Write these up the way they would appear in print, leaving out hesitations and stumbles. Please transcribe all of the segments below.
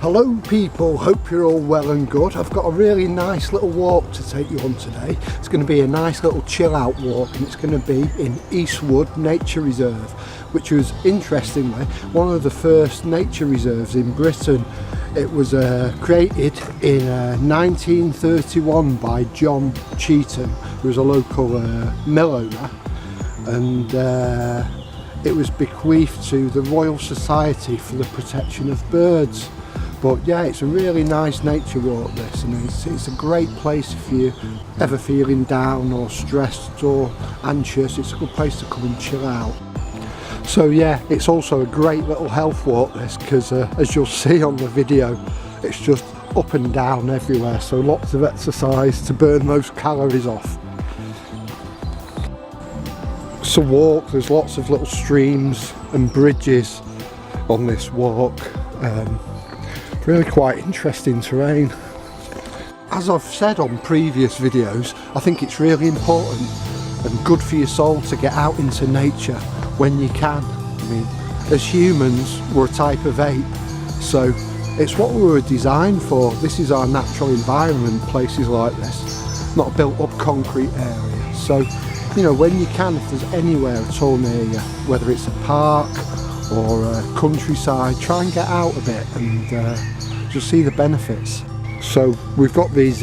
Hello people, hope you're all well and good. I've got a really nice little walk to take you on today. It's going to be a nice little chill out walk, and it's going to be in Eastwood Nature Reserve, which was interestingly one of the first nature reserves in Britain. It was created in 1931 by John Cheetham, who was a local mill owner, and it was bequeathed to the Royal Society for the Protection of Birds. But yeah, it's a really nice nature walk this, and it's a great place if you're ever feeling down or stressed or anxious. It's a good place to come and chill out. So yeah, it's also a great little health walk this, because as you'll see on the video, it's just up and down everywhere, so lots of exercise to burn those calories off. It's a walk, there's lots of little streams and bridges on this walk. Really quite interesting terrain. As I've said on previous videos, I think it's really important and good for your soul to get out into nature when you can. I mean, as humans, we're a type of ape, so it's what we were designed for. This is our natural environment, places like this, not a built up concrete area. So, you know, when you can, if there's anywhere at all near you, whether it's a park or countryside, try and get out a bit and you'll see the benefits. So we've got these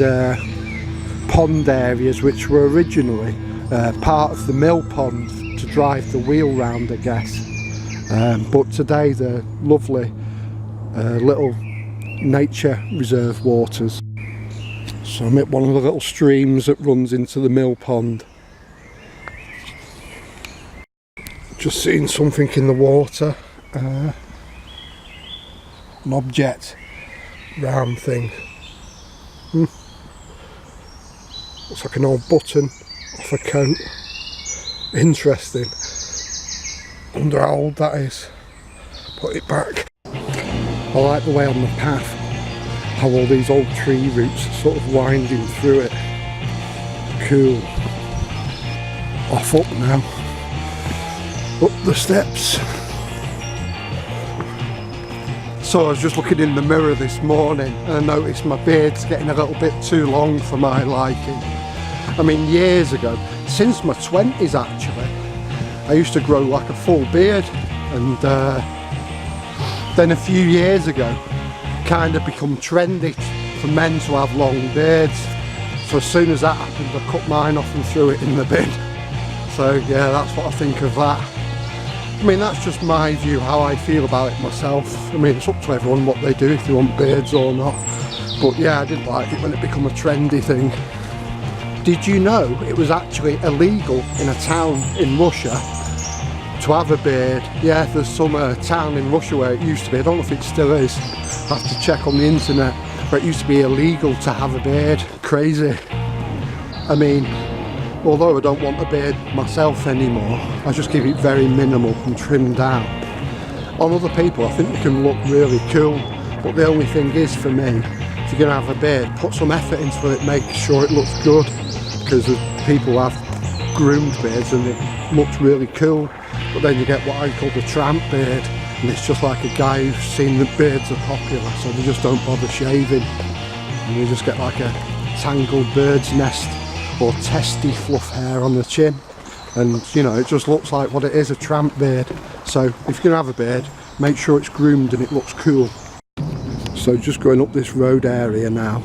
pond areas which were originally part of the mill pond to drive the wheel round, I guess, but today they're lovely little nature reserve waters. So I'm at one of the little streams that runs into the mill pond. Just seeing something in the water, an object, round thing. Looks like an old button off a coat. Interesting. Wonder how old that is. Put it back. I like the way on the path how all these old tree roots are sort of winding through it. Cool. Off up now. Up the steps. So I was just looking in the mirror this morning and I noticed my beard's getting a little bit too long for my liking. I mean, years ago, since my 20s actually, I used to grow like a full beard, and then a few years ago kind of become trendy for men to have long beards. So as soon as that happened, I cut mine off and threw it in the bin. So yeah, that's what I think of that. I mean, that's just my view, how I feel about it myself. I mean, it's up to everyone what they do, if they want beards or not. But yeah, I didn't like it when it became a trendy thing. Did you know it was actually illegal in a town in Russia to have a beard? Yeah, there's some town in Russia where it used to be, I don't know if it still is, I have to check on the internet, where it used to be illegal to have a beard. Crazy. I mean, although I don't want a beard myself anymore, I just keep it very minimal and trimmed down. On other people, I think they can look really cool, but the only thing is, for me, if you're going to have a beard, put some effort into it, make sure it looks good, because people have groomed beards and it looks really cool, but then you get what I call the tramp beard, and it's just like a guy who's seen that beards are popular, so they just don't bother shaving, and you just get like a tangled bird's nest or testy fluff hair on the chin, and you know, it just looks like what it is, a tramp beard. So if you're gonna have a beard, make sure it's groomed and it looks cool. So just going up this road area now,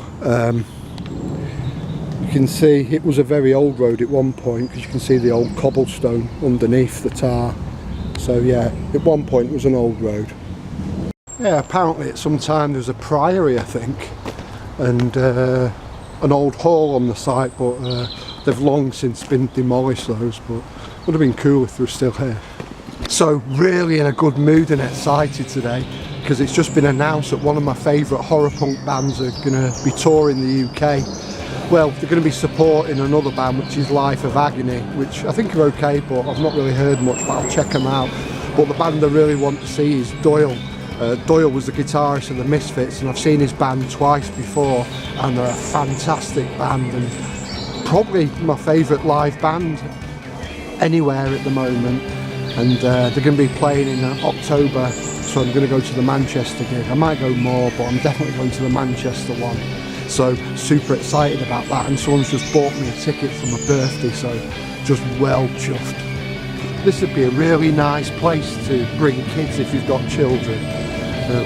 you can see it was a very old road at one point, because you can see the old cobblestone underneath the tar. So yeah, at one point it was an old road. Yeah, apparently at some time there was a priory, I think, and an old hall on the site, but they've long since been demolished, those, but would have been cool if they were still here. So really in a good mood and excited today, because it's just been announced that one of my favourite horror punk bands are going to be touring the UK. Well, they're going to be supporting another band which is Life of Agony, which I think are okay, but I've not really heard much, but I'll check them out. But the band I really want to see is Doyle. Doyle was the guitarist of the Misfits, and I've seen his band twice before, and they're a fantastic band, and probably my favourite live band anywhere at the moment. and they're going to be playing in October, so I'm going to go to the Manchester gig. I might go more, but I'm definitely going to the Manchester one, so super excited about that. And someone's just bought me a ticket for my birthday, so just well chuffed. This would be a really nice place to bring kids if you've got children.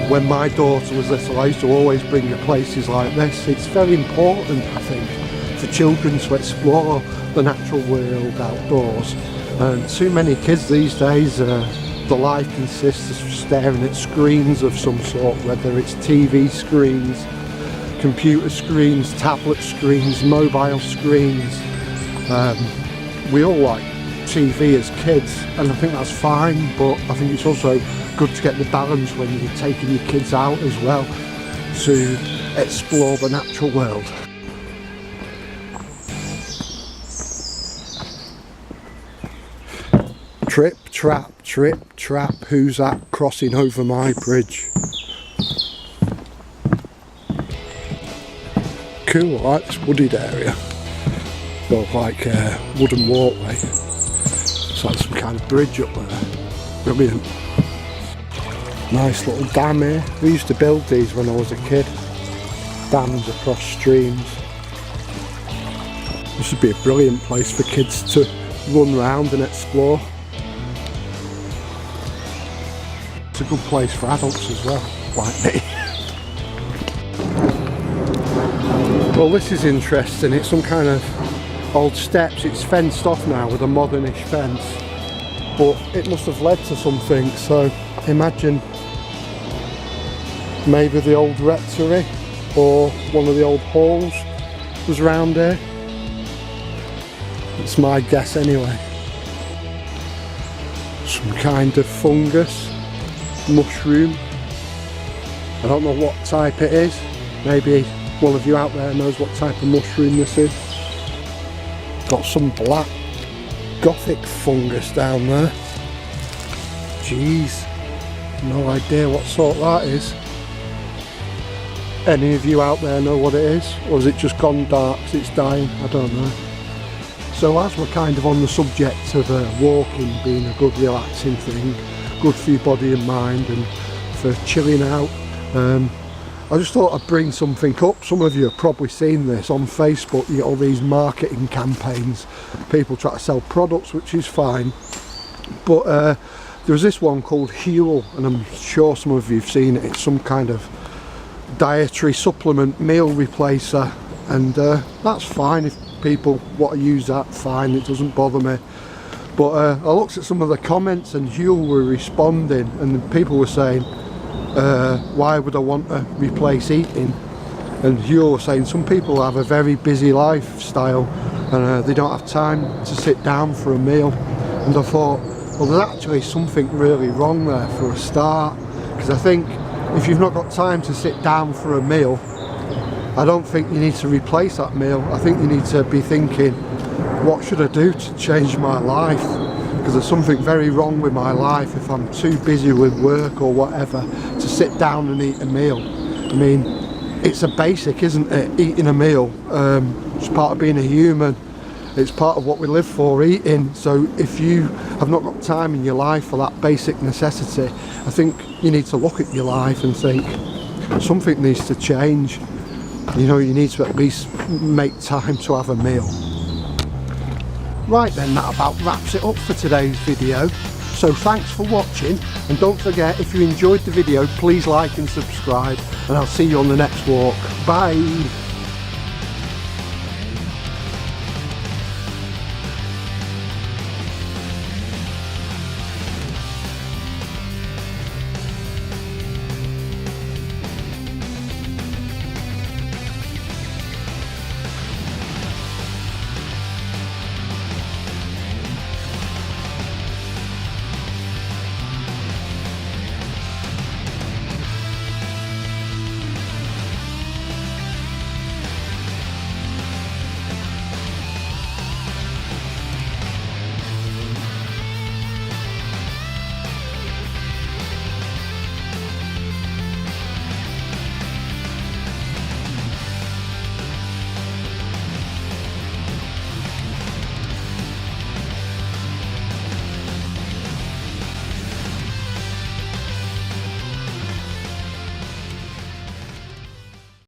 When my daughter was little, I used to always bring her places like this. It's very important, I think, for children to explore the natural world outdoors. And too many kids these days, the life consists of staring at screens of some sort, whether it's TV screens, computer screens, tablet screens, mobile screens. We all like TV as kids, and I think that's fine, but I think it's also good to get the balance when you're taking your kids out as well to explore the natural world. Trip, trap, who's that crossing over my bridge? Cool, I like this wooded area. Got like a wooden walkway. It's like some kind of bridge up there. Brilliant. Nice little dam here. We used to build these when I was a kid. Dams across streams. This would be a brilliant place for kids to run around and explore. It's a good place for adults as well, like me. Well, this is interesting. It's some kind of old steps. It's fenced off now with a modernish fence, but it must have led to something. So imagine maybe the old rectory or one of the old halls was around here. It's my guess anyway. Some kind of fungus, mushroom. I don't know what type it is. Maybe one of you out there knows what type of mushroom this is. Got some black gothic fungus down there. Jeez, no idea what sort that is. Any of you out there know what it is? Or has it just gone dark because it's dying? I don't know. So as we're kind of on the subject of walking being a good relaxing thing, good for your body and mind and for chilling out, I just thought I'd bring something up. Some of you have probably seen this on Facebook. You get all these marketing campaigns, people try to sell products, which is fine, but there's this one called Chillout, and I'm sure some of you have seen it. It's some kind of dietary supplement meal replacer, and that's fine if people want to use that, fine, it doesn't bother me. But I looked at some of the comments and Chillout were responding, and people were saying, why would I want to replace eating? And Chillout was saying some people have a very busy lifestyle and they don't have time to sit down for a meal. And I thought, well, there's actually something really wrong there for a start, because I think if you've not got time to sit down for a meal, I don't think you need to replace that meal. I think you need to be thinking, what should I do to change my life? Because there's something very wrong with my life if I'm too busy with work or whatever to sit down and eat a meal. I mean, it's a basic, isn't it? Eating a meal. It's part of being a human. It's part of what we live for, eating. So if you have not got time in your life for that basic necessity, I think you need to look at your life and think something needs to change. You know, you need to at least make time to have a meal. Right then, that about wraps it up for today's video. So thanks for watching, and don't forget, if you enjoyed the video, please like and subscribe, and I'll see you on the next walk. Bye!